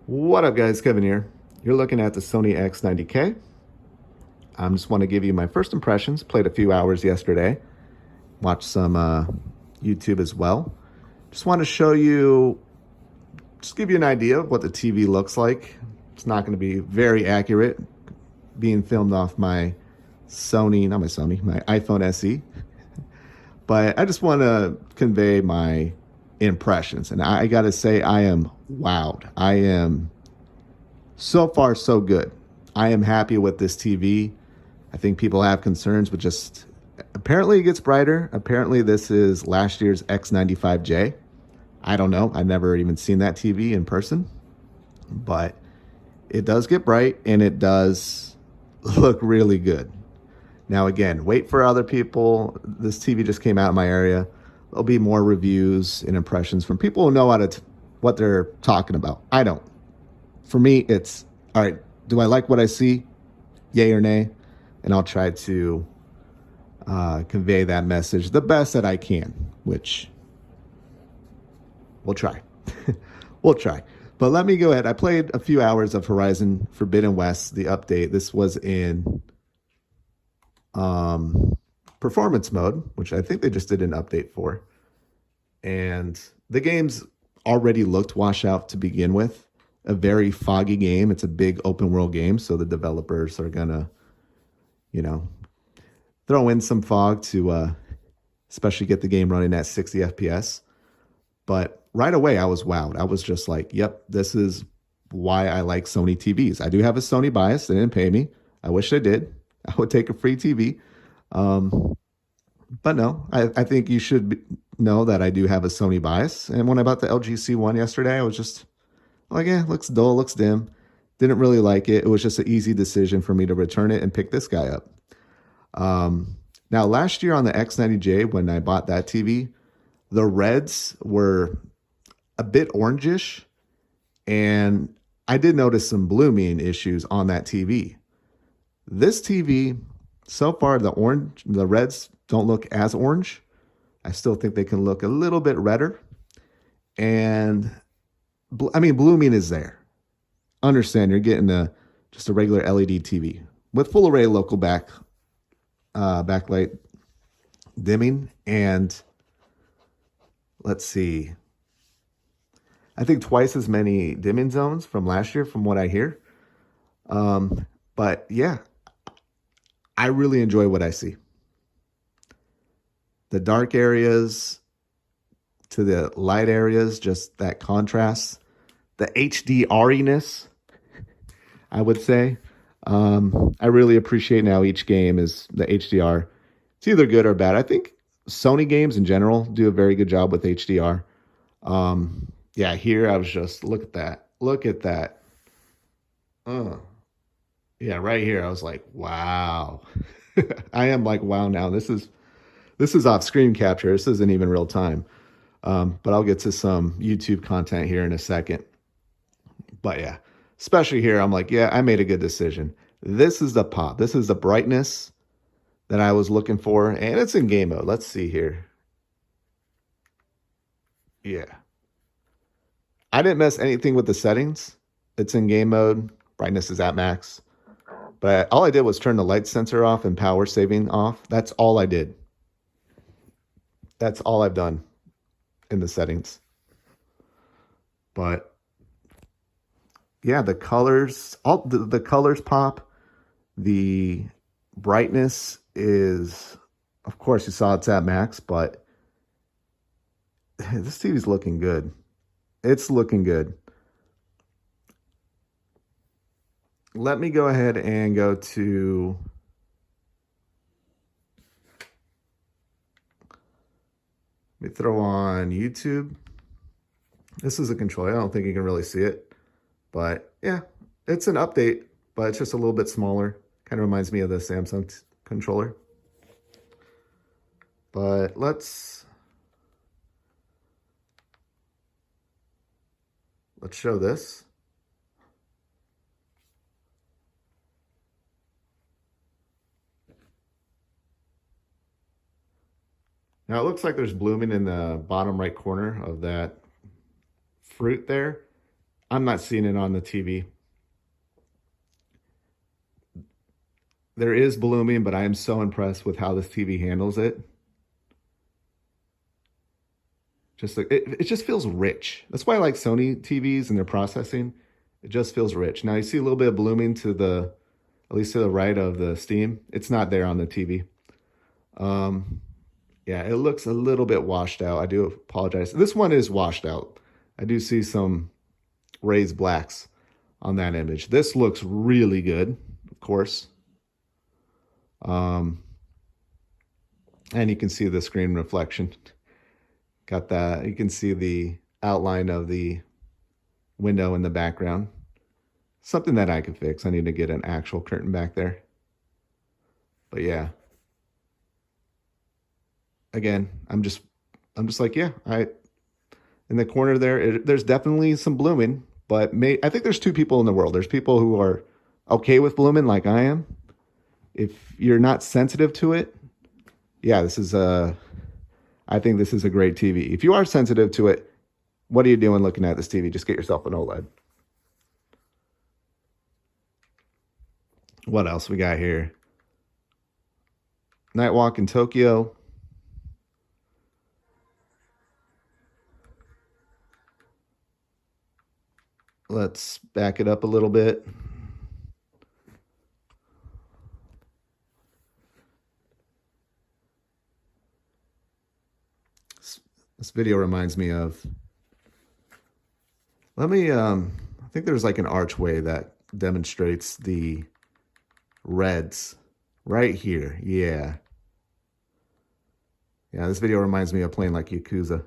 What up, guys? Kevin here. You're looking at the Sony X90K. I just want to give you my first impressions. Played a few hours yesterday. Watched some YouTube as well. Just want to show you, just give you an idea of what the TV looks like. It's not going to be very accurate, being filmed off my Sony, not my Sony, my iPhone SE. But I just want to convey my impressions. And I got to say, I am wowed. I am so far so good. I am happy with this TV. I think people have concerns, but just apparently it gets brighter. Apparently this is last year's X95J. I don't know. I've never even seen that TV in person, but it does get bright and it does look really good. Now, again, wait for other people. This TV just came out in my area. There'll be more reviews and impressions from people who know what they're talking about. I don't. For me, it's all right. Do I like what I see? Yay or nay? And I'll try to convey that message the best that I can, which we'll try. We'll try. But let me go ahead. I played a few hours of Horizon Forbidden West, the update. This was in performance mode, which I think they just did an update for. And the game's already looked washed out to begin with. A very foggy game. It's a big open world game, so the developers are gonna, you know, throw in some fog to especially get the game running at 60 FPS. But right away, I was wowed. I was just like, yep, this is why I like Sony TVs. I do have a Sony bias. They didn't pay me. I wish I did. I would take a free TV. But no, I think you should know that I do have a Sony bias. And when I bought the LG C1 yesterday, I was just like, yeah, looks dull, looks dim. Didn't really like it. It was just an easy decision for me to return it and pick this guy up. Now, last year on the X90J, when I bought that TV, the reds were a bit orangish, and I did notice some blooming issues on that TV. This TV, so far, the reds don't look as orange. I still think they can look a little bit redder. And I mean, blooming is there. Understand you're getting just a regular LED TV with full array local backlight dimming, and let's see, I think twice as many dimming zones from last year, from what I hear. But yeah, I really enjoy what I see. The dark areas to the light areas, just that contrast, the HDR-iness, I would say. I really appreciate now each game is the HDR. It's either good or bad. I think Sony games in general do a very good job with HDR. Yeah, here I was just, look at that. Look at that. Yeah, right here I was like, wow. I am like, wow now. This is off screen capture. This isn't even real time. But I'll get to some YouTube content here in a second. But yeah, especially here, I'm like, yeah, I made a good decision. This is the pop. This is the brightness that I was looking for. And it's in game mode. Let's see here. Yeah. I didn't mess anything with the settings. It's in game mode. Brightness is at max. But all I did was turn the light sensor off and power saving off. That's all I did. That's all I've done in the settings. But yeah, the colors, all the colors pop. The brightness is, of course, you saw it's at max, but this TV's looking good. It's looking good. Let me go ahead and go to, let me throw on YouTube. This is a controller. I don't think you can really see it, but yeah, it's an update, but it's just a little bit smaller. Kind of reminds me of the Samsung controller. But let's show this. Now it looks like there's blooming in the bottom right corner of that fruit there. I'm not seeing it on the TV. There is blooming, but I am so impressed with how this TV handles it. Just like it just feels rich. That's why I like Sony TVs and their processing. It just feels rich. Now you see a little bit of blooming to the, at least to the right of the steam. It's not there on the TV. Um, yeah, it looks a little bit washed out. I do apologize. This one is washed out. I do see some raised blacks on that image. This looks really good, of course. Um, and you can see the screen reflection. Got that. You can see the outline of the window in the background. Something that I could fix. I need to get an actual curtain back there. But yeah. Again, I'm just like, yeah, in the corner there, there's definitely some blooming, but I think there's two people in the world. There's people who are okay with blooming like I am. If you're not sensitive to it, yeah, I think this is a great TV. If you are sensitive to it, what are you doing looking at this TV? Just get yourself an OLED. What else we got here? Night Walk in Tokyo. Let's back it up a little bit. This video reminds me of, I think there's like an archway that demonstrates the reds right here. Yeah. Yeah, this video reminds me of playing like Yakuza.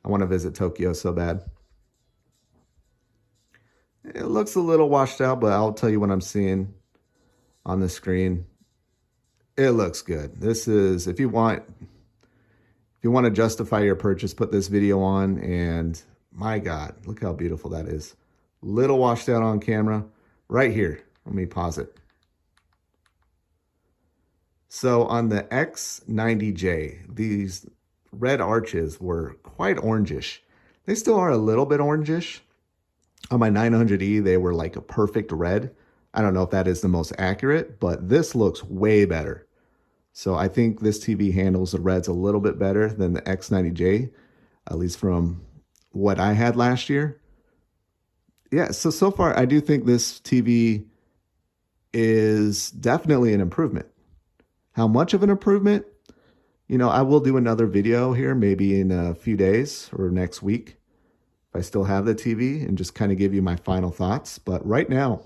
I want to visit Tokyo so bad. It looks a little washed out, but I'll tell you what I'm seeing on the screen. It looks good. This is, if you want to justify your purchase, put this video on, and my God, look how beautiful that is. Little washed out on camera. Right here. Let me pause it. So on the X90J, these red arches were quite orangish. They still are a little bit orangish. On my 900E, they were like a perfect red. I don't know if that is the most accurate, but this looks way better. So I think this TV handles the reds a little bit better than the X90J, at least from what I had last year. Yeah, so far I do think this TV is definitely an improvement. How much of an improvement? You know, I will do another video here maybe in a few days or next week if I still have the TV and just kind of give you my final thoughts. But right now,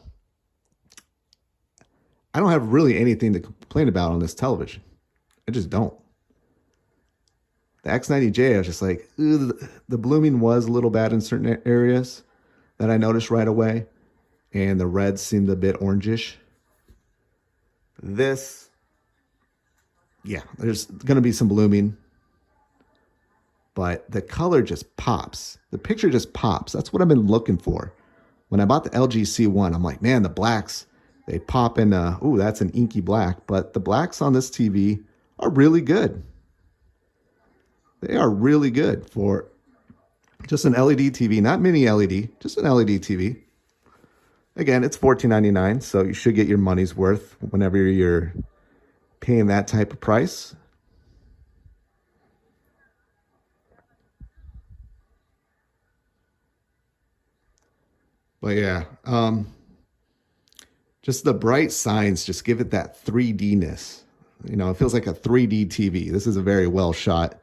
I don't have really anything to complain about on this television. I just don't. The X90J, I was just like, the blooming was a little bad in certain areas that I noticed right away. And the reds seemed a bit orangish. This, yeah, there's going to be some blooming. But the color just pops. The picture just pops. That's what I've been looking for. When I bought the LG C1, I'm like, man, the blacks, they pop in, ooh, that's an inky black. But the blacks on this TV are really good. They are really good for just an LED TV, not mini LED, just an LED TV. Again, it's $14.99, so you should get your money's worth whenever you're paying that type of price. But yeah, just the bright signs just give it that 3D-ness. You know, it feels like a 3D TV. This is a very well shot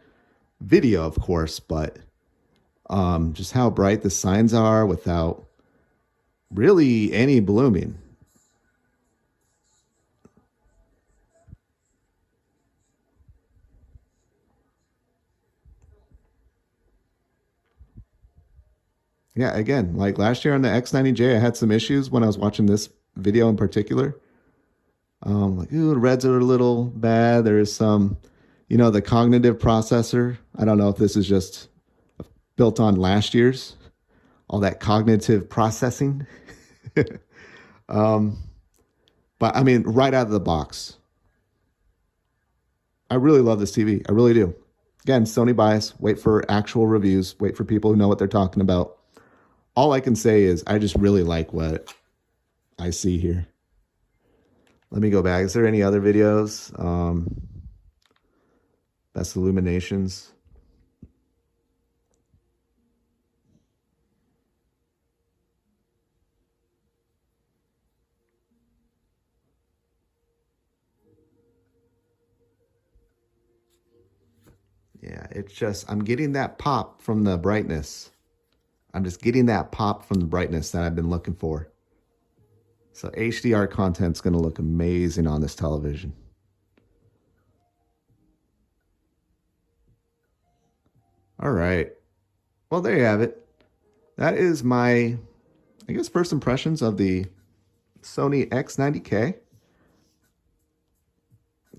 video, of course, but just how bright the signs are without really any blooming. Yeah, again, like last year on the X90J, I had some issues when I was watching this video in particular. Like, ooh, the reds are a little bad. There is some, you know, the cognitive processor. I don't know if this is just built on last year's, all that cognitive processing. um, but I mean, right out of the box, I really love this TV. I really do. Again, Sony bias. Wait for actual reviews. Wait for people who know what they're talking about. all I can say is I just really like what I see here. Let me go back. Is there any other videos? Best illuminations. Yeah, it's just, I'm getting that pop from the brightness. I'm just getting that pop from the brightness that I've been looking for. So HDR content's going to look amazing on this television. All right. Well, there you have it. That is my, I guess, first impressions of the Sony X90K.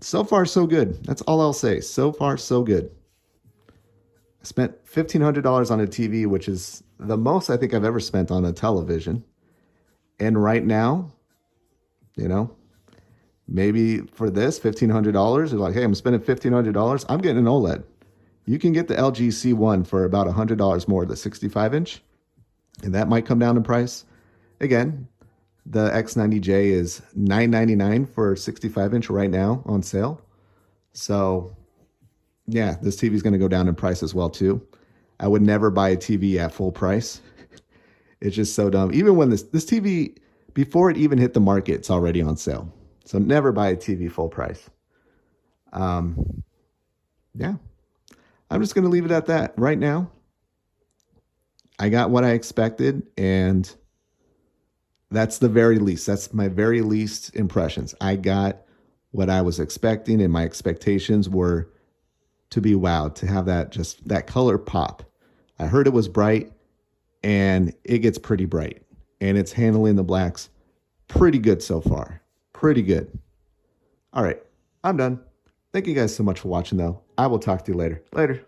So far, so good. That's all I'll say. So far, so good. I spent $1,500 on a TV, which is the most I think I've ever spent on a television. And right now, you know, maybe for this $1,500, you're like, hey, I'm spending $1,500. I'm getting an OLED. You can get the LG C1 for about $100 more, the 65-inch, and that might come down in price. Again, the X90J is $999 for 65-inch right now on sale. So, yeah, this TV is going to go down in price as well, too. I would never buy a TV at full price. It's just so dumb. Even when this TV, before it even hit the market, it's already on sale. So never buy a TV full price. Yeah. I'm just going to leave it at that right now. I got what I expected, and that's the very least. That's my very least impressions. I got what I was expecting, and my expectations were to be wowed, to have that, just that color pop. I heard it was bright, and it gets pretty bright, and it's handling the blacks pretty good so far. Pretty good. All right, I'm done. Thank you guys so much for watching, though. I will talk to you later. Later.